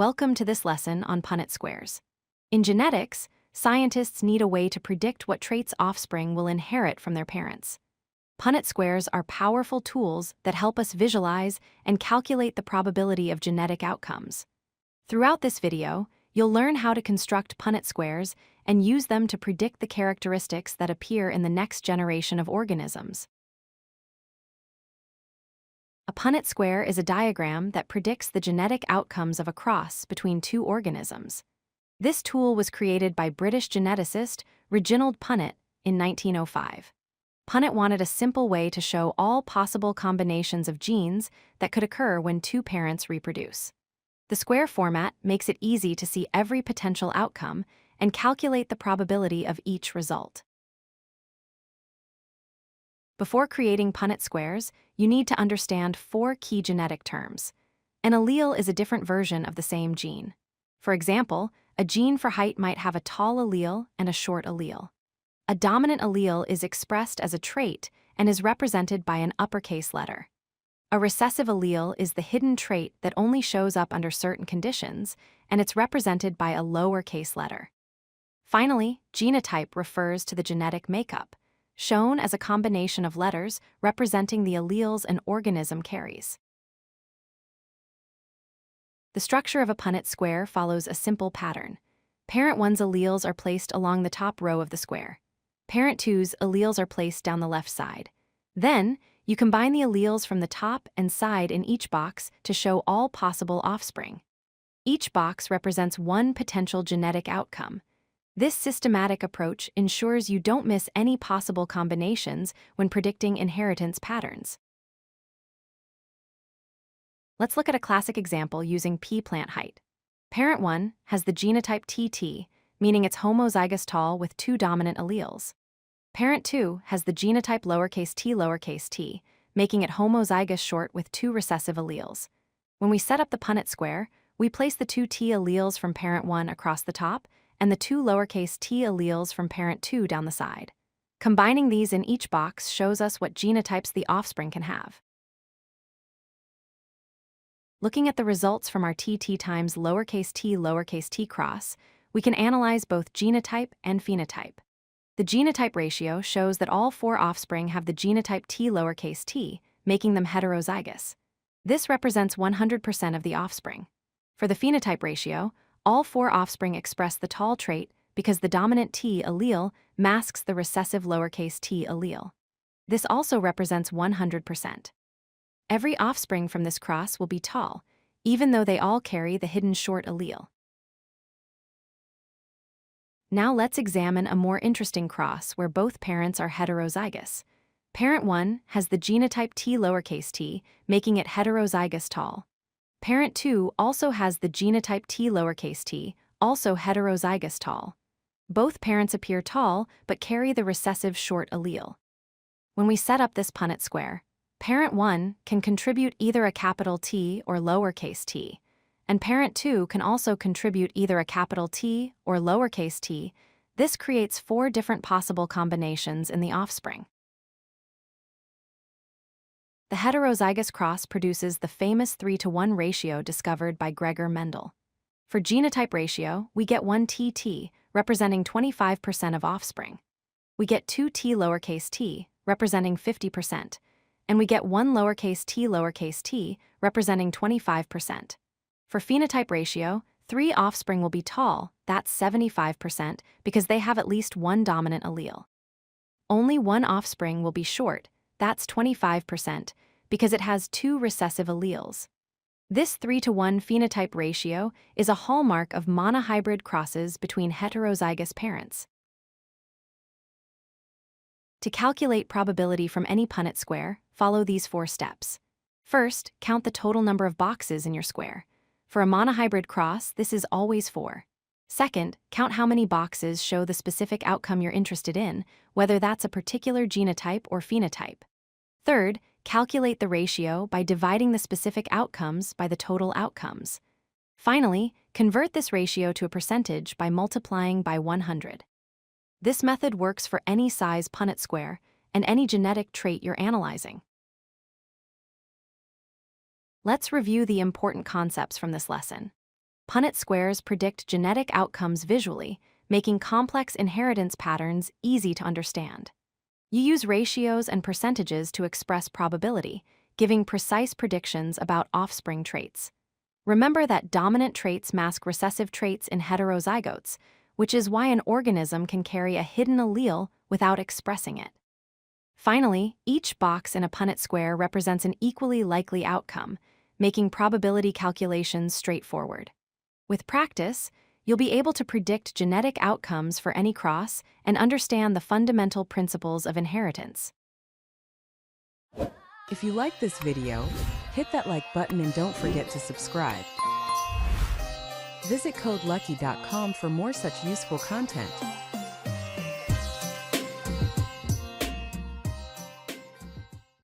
Welcome to this lesson on Punnett squares. In genetics, scientists need a way to predict what traits offspring will inherit from their parents. Punnett squares are powerful tools that help us visualize and calculate the probability of genetic outcomes. Throughout this video, you'll learn how to construct Punnett squares and use them to predict the characteristics that appear in the next generation of organisms. A Punnett square is a diagram that predicts the genetic outcomes of a cross between two organisms. This tool was created by British geneticist Reginald Punnett in 1905. Punnett wanted a simple way to show all possible combinations of genes that could occur when two parents reproduce. The square format makes it easy to see every potential outcome and calculate the probability of each result. Before creating Punnett squares, you need to understand 4 key genetic terms. An allele is a different version of the same gene. For example, a gene for height might have a tall allele and a short allele. A dominant allele is expressed as a trait and is represented by an uppercase letter. A recessive allele is the hidden trait that only shows up under certain conditions, and it's represented by a lowercase letter. Finally, genotype refers to the genetic makeup, shown as a combination of letters representing the alleles an organism carries. The structure of a Punnett square follows a simple pattern. Parent 1's alleles are placed along the top row of the square. Parent 2's alleles are placed down the left side. Then, you combine the alleles from the top and side in each box to show all possible offspring. Each box represents one potential genetic outcome. This systematic approach ensures you don't miss any possible combinations when predicting inheritance patterns. Let's look at a classic example using pea plant height. Parent 1 has the genotype TT, meaning it's homozygous tall with 2 dominant alleles. Parent 2 has the genotype lowercase t, making it homozygous short with 2 recessive alleles. When we set up the Punnett square, we place the 2 T alleles from parent 1 across the top and the 2 lowercase t alleles from parent 2 down the side. Combining these in each box shows us what genotypes the offspring can have. Looking at the results from our TT times lowercase t cross, we can analyze both genotype and phenotype. The genotype ratio shows that all 4 offspring have the genotype t, making them heterozygous. This represents 100% of the offspring. For the phenotype ratio, all 4 offspring express the tall trait because the dominant T allele masks the recessive lowercase t allele. This also represents 100%. Every offspring from this cross will be tall, even though they all carry the hidden short allele. Now let's examine a more interesting cross where both parents are heterozygous. Parent 1 has the genotype t, making it heterozygous tall. Parent 2 also has the genotype t, also heterozygous tall. Both parents appear tall but carry the recessive short allele. When we set up this Punnett square, Parent 1 can contribute either a capital T or lowercase t, and Parent 2 can also contribute either a capital T or lowercase t. This creates 4 different possible combinations in the offspring. The heterozygous cross produces the famous 3:1 ratio discovered by Gregor Mendel. For genotype ratio, we get 1 TT, representing 25% of offspring. We get 2 T lowercase t, representing 50%, and we get 1 lowercase t, representing 25%. For phenotype ratio, 3 offspring will be tall, that's 75%, because they have at least 1 dominant allele. Only 1 offspring will be short, that's 25%, because it has 2 recessive alleles. This 3:1 phenotype ratio is a hallmark of monohybrid crosses between heterozygous parents. To calculate probability from any Punnett square, follow these 4 steps. First, count the total number of boxes in your square. For a monohybrid cross, this is always 4. Second, count how many boxes show the specific outcome you're interested in, whether that's a particular genotype or phenotype. Third, calculate the ratio by dividing the specific outcomes by the total outcomes. Finally, convert this ratio to a percentage by multiplying by 100. This method works for any size Punnett square and any genetic trait you're analyzing. Let's review the important concepts from this lesson. Punnett squares predict genetic outcomes visually, making complex inheritance patterns easy to understand. You use ratios and percentages to express probability, giving precise predictions about offspring traits. Remember that dominant traits mask recessive traits in heterozygotes, which is why an organism can carry a hidden allele without expressing it. Finally, each box in a Punnett square represents an equally likely outcome, making probability calculations straightforward. With practice, you'll be able to predict genetic outcomes for any cross and understand the fundamental principles of inheritance. If you like this video, hit that like button and don't forget to subscribe. Visit codelucky.com for more such useful content.